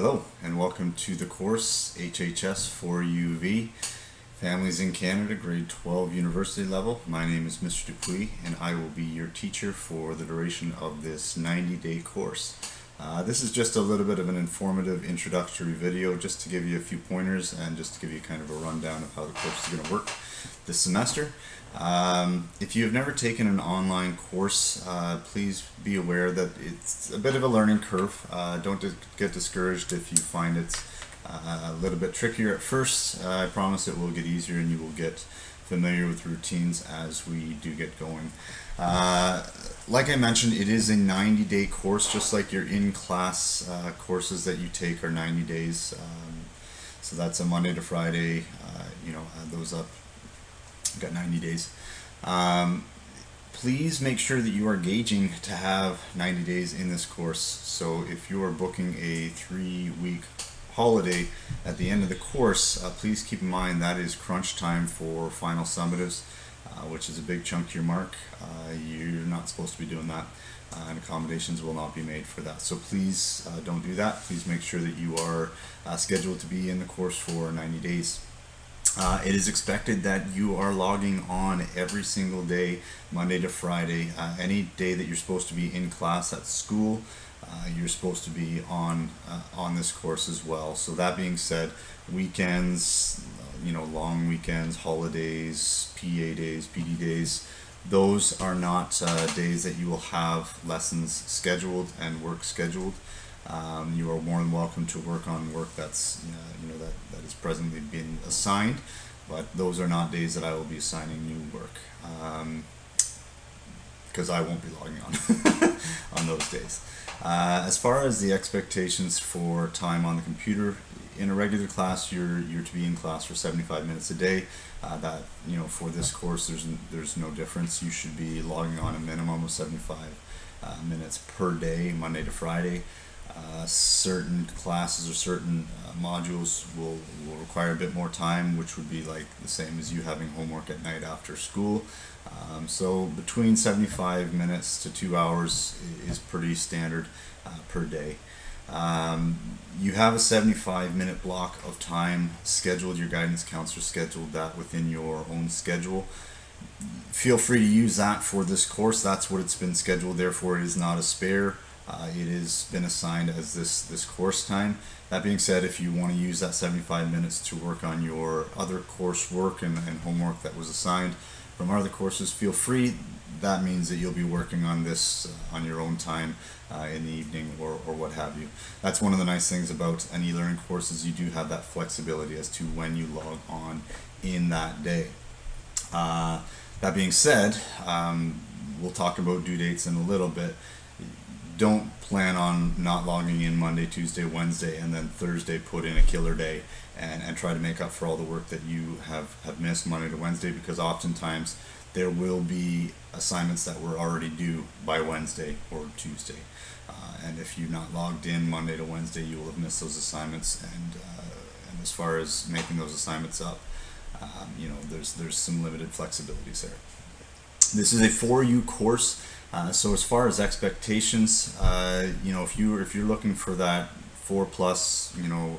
Hello and welcome to the course HHS 4UV Families in Canada grade 12 university level. My name is Mr. Dupuis and I will be your teacher for the duration of this 90-day course. This is just a little bit of an informative introductory video just to give you a few pointers and just to give you kind of a rundown of how the course is going to work this semester. If you've never taken an online course, please be aware that it's a bit of a learning curve. Don't get discouraged if you find it a little bit trickier at first. I promise it will get easier and you will get familiar with routines as we do get going. Like I mentioned, it is a 90-day course, just like your in-class courses that you take are 90 days. So that's a Monday to Friday, add those up. Got 90 days. Please make sure that you are gauging to have 90 days in this course. So if you are booking a 3-week holiday at the end of the course, please keep in mind that is crunch time for final summatives, which is a big chunk to your mark. You're not supposed to be doing that, and accommodations will not be made for that. So please don't do that. Please make sure that you are scheduled to be in the course for 90 days. It is expected that you are logging on every single day, Monday to Friday. Any day that you're supposed to be in class at school, you're supposed to be on this course as well. So that being said, weekends, long weekends, holidays, PA days, PD days, those are not days that you will have lessons scheduled and work scheduled. You are more than welcome to work on work that's that is presently being assigned, but those are not days that I will be assigning new work, because I won't be logging on on those days. As far as the expectations for time on the computer, in a regular class you're to be in class for 75 minutes a day. That for this course there's no difference. You should be logging on a minimum of 75 minutes per day, Monday to Friday. Certain classes or certain modules will require a bit more time, which would be like the same as you having homework at night after school. So between 75 minutes to 2 hours is pretty standard per day. You have a 75-minute block of time scheduled. Your guidance counselor scheduled that within your own schedule. Feel free to use that for this course. That's what it's been scheduled, therefore it is not a spare. It has been assigned as this course time. That being said, if you want to use that 75 minutes to work on your other coursework and homework that was assigned from other courses, feel free. That means that you'll be working on this on your own time in the evening or what have you. That's one of the nice things about an e-learning course, is you do have that flexibility as to when you log on in that day. That being said, we'll talk about due dates in a little bit. Don't plan on not logging in Monday, Tuesday, Wednesday, and then Thursday put in a killer day and try to make up for all the work that you have missed Monday to Wednesday, because oftentimes there will be assignments that were already due by Wednesday or Tuesday. And if you're not logged in Monday to Wednesday, you will have missed those assignments. And as far as making those assignments up, there's some limited flexibilities there. This is a 4U course. So as far as expectations, if you're looking for that 4+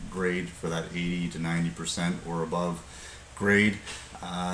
grade, for that 80 to 90% or above grade,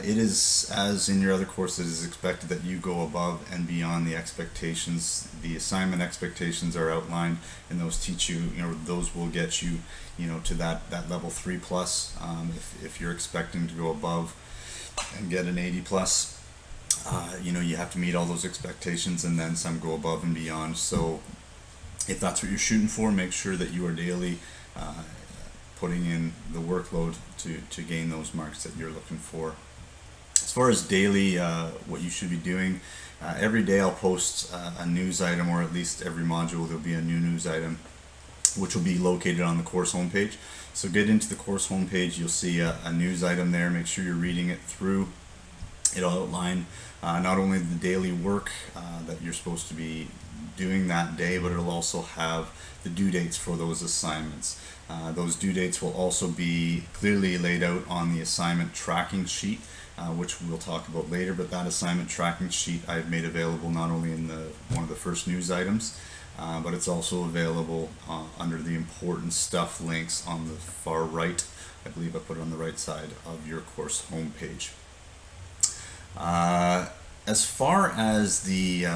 it is, as in your other courses, it is expected that you go above and beyond the expectations. The assignment expectations are outlined, and those teach you, those will get you, to that level 3+. If you're expecting to go above and get an 80+. You have to meet all those expectations and then some, go above and beyond. So if that's what you're shooting for, make sure that you are daily putting in the workload to gain those marks that you're looking for. As far as daily, what you should be doing, every day I'll post a news item, or at least every module there'll be a new news item, which will be located on the course homepage. So get into the course homepage, you'll see a news item there. Make sure you're reading it through. It'll outline not only the daily work that you're supposed to be doing that day, but it'll also have the due dates for those assignments. Those due dates will also be clearly laid out on the assignment tracking sheet, which we'll talk about later. But that assignment tracking sheet I've made available not only in one of the first news items, but it's also available under the important stuff links on the far right. I believe I put it on the right side of your course homepage. As far as the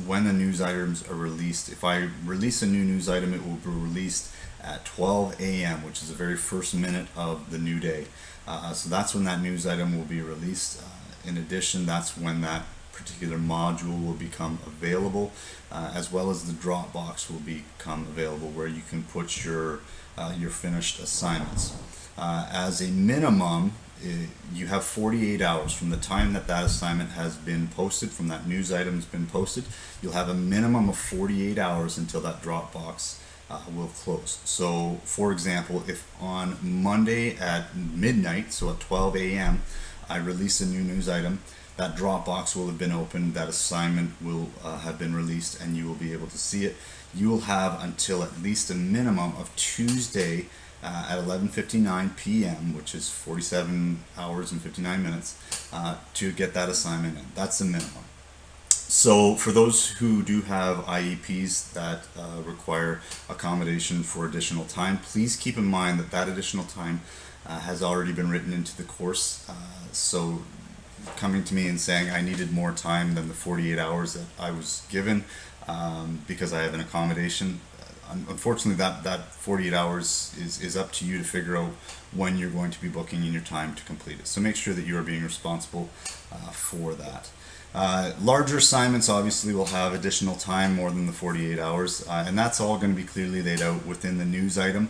when the news items are released, if I release a new news item, it will be released at 12 a.m., which is the very first minute of the new day. So that's when that news item will be released. In addition, that's when that particular module will become available, as well as the Dropbox will become available, where you can put your finished assignments. As a minimum, you have 48 hours from the time that that assignment has been posted, from that news item has been posted. You'll have a minimum of 48 hours until that Dropbox will close. So, for example, if on Monday at midnight, so at 12 a.m., I release a new news item, that Dropbox will have been opened, that assignment will have been released, and you will be able to see it. You will have until at least a minimum of Tuesday at 11:59 p.m., which is 47 hours and 59 minutes, to get that assignment in. That's the minimum. So for those who do have IEPs that require accommodation for additional time, please keep in mind that that additional time has already been written into the course. So coming to me and saying I needed more time than the 48 hours that I was given because I have an accommodation, unfortunately that 48 hours is up to you to figure out when you're going to be booking in your time to complete it. So make sure that you are being responsible for that. Larger assignments obviously will have additional time, more than the 48 hours, and that's all going to be clearly laid out within the news item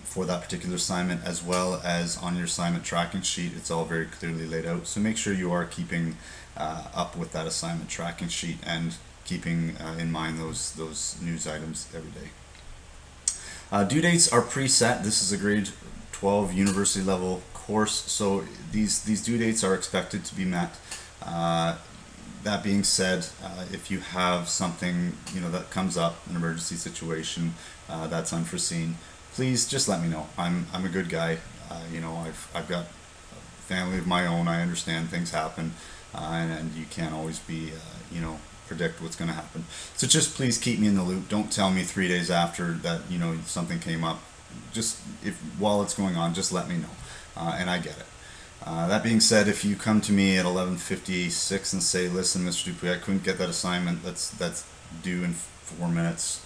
for that particular assignment, as well as on your assignment tracking sheet. It's all very clearly laid out, so make sure you are keeping up with that assignment tracking sheet and keeping in mind those news items every day. Due dates are preset. This is a grade 12 university level course, so these due dates are expected to be met. That being said, if you have something that comes up, an emergency situation that's unforeseen, please just let me know. I'm a good guy. I've got a family of my own. I understand things happen, and you can't always be predict what's going to happen. So just please keep me in the loop. Don't tell me 3 days after that something came up. Just while it's going on, just let me know, and I get it. That being said, if you come to me at 11:56 and say, "Listen, Mr. Dupuy, I couldn't get that assignment that's due in 4 minutes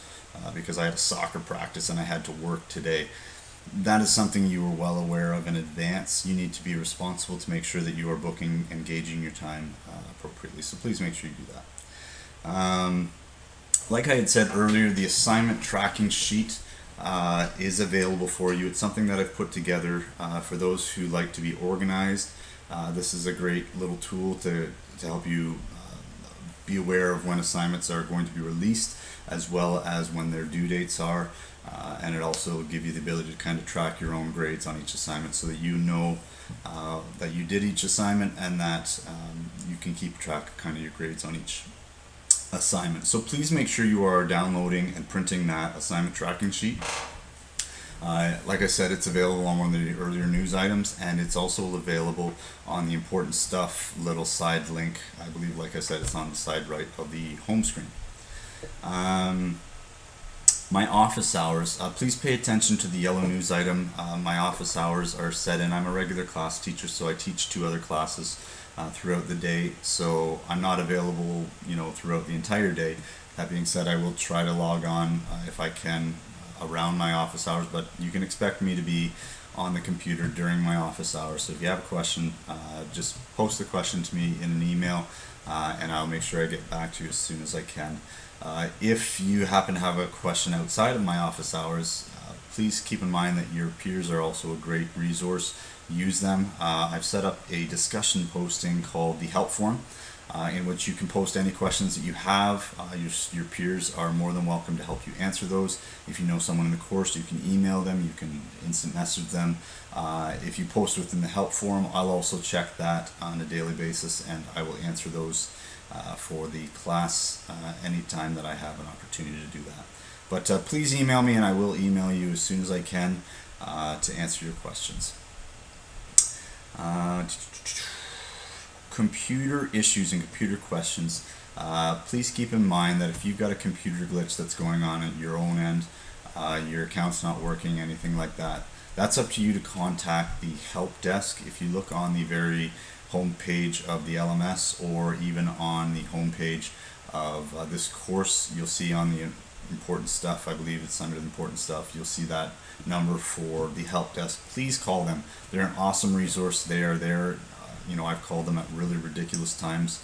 because I had a soccer practice and I had to work today," that is something you were well aware of in advance. You need to be responsible to make sure that you are booking and gauging your time appropriately. So please make sure you do that. Like I had said earlier, the assignment tracking sheet is available for you. It's something that I've put together for those who like to be organized. This is a great little tool to help you be aware of when assignments are going to be released, as well as when their due dates are, and it also will give you the ability to kind of track your own grades on each assignment, so that you know that you did each assignment, and that you can keep track of kind of your grades on each assignment. So please make sure you are downloading and printing that assignment tracking sheet. Like I said, it's available on one of the earlier news items, and it's also available on the important stuff little side link. I believe, like I said, it's on the side right of the home screen. My office hours, please pay attention to the yellow news item. My office hours are set in. I'm a regular class teacher, so I teach 2 other classes throughout the day, so I'm not available throughout the entire day. That being said, I will try to log on if I can around my office hours, but you can expect me to be on the computer during my office hours. So if you have a question, just post the question to me in an email, and I'll make sure I get back to you as soon as I can. If you happen to have a question outside of my office hours, please keep in mind that your peers are also a great resource. Use them. I've set up a discussion posting called the Help Forum, in which you can post any questions that you have. Your peers are more than welcome to help you answer those. If you know someone in the course, you can email them, you can instant message them. If you post within the Help Forum, I'll also check that on a daily basis, and I will answer those for the class anytime that I have an opportunity to do that. But please email me, and I will email you as soon as I can to answer your questions. Computer issues and computer questions. please keep in mind that if you've got a computer glitch that's going on at your own end, your account's not working, anything like that, that's up to you to contact the help desk. If you look on the very home page of the LMS, or even on the home page of this course, you'll see on the important stuff, I believe it's under the important stuff, you'll see that number for the help desk. Please call them. They're an awesome resource. They are there. I've called them at really ridiculous times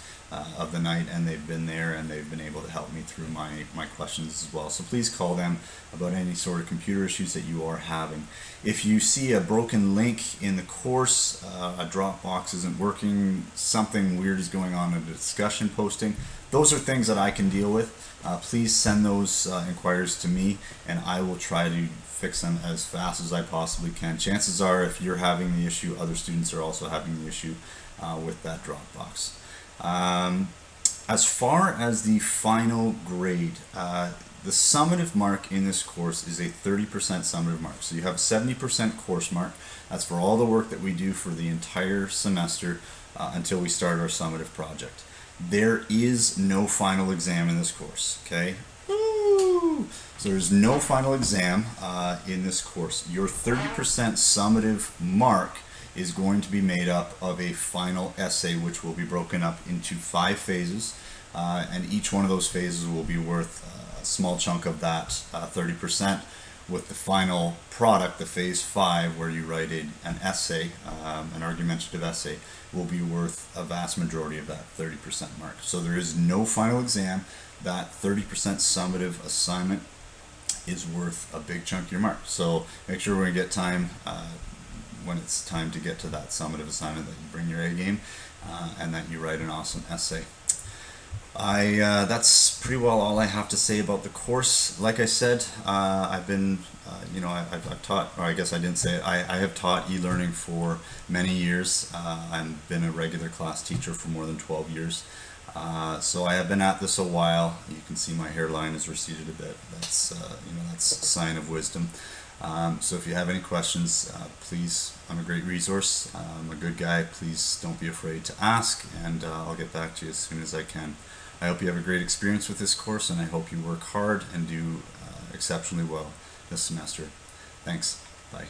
of the night, and they've been there and they've been able to help me through my questions as well. So please call them about any sort of computer issues that you are having. If you see a broken link in the course, a Dropbox isn't working, something weird is going on in a discussion posting, those are things that I can deal with. Please send those inquiries to me, and I will try to fix them as fast as I possibly can. Chances are, if you're having the issue, other students are also having the issue with that Dropbox. As far as the final grade, the summative mark in this course is a 30% summative mark. So you have a 70% course mark. That's for all the work that we do for the entire semester until we start our summative project. There is no final exam in this course, okay? Woo! So there's no final exam in this course. Your 30% summative mark is going to be made up of a final essay, which will be broken up into 5 phases, and each one of those phases will be worth a small chunk of that 30%, with the final product, the phase 5, where you write an essay, an argumentative essay, will be worth a vast majority of that 30% mark. So there is no final exam. That 30% summative assignment is worth a big chunk of your mark. So make sure when you get time, when it's time to get to that summative assignment, that you bring your A game and that you write an awesome essay. That's pretty well all I have to say about the course. Like I said, I've been, I've taught, or I guess I didn't say it, I have taught e-learning for many years. I've been a regular class teacher for more than 12 years. So I have been at this a while. You can see my hairline has receded a bit. That's, that's a sign of wisdom. So if you have any questions, please, I'm a great resource. I'm a good guy. Please don't be afraid to ask, and I'll get back to you as soon as I can. I hope you have a great experience with this course, and I hope you work hard and do exceptionally well this semester. Thanks. Bye.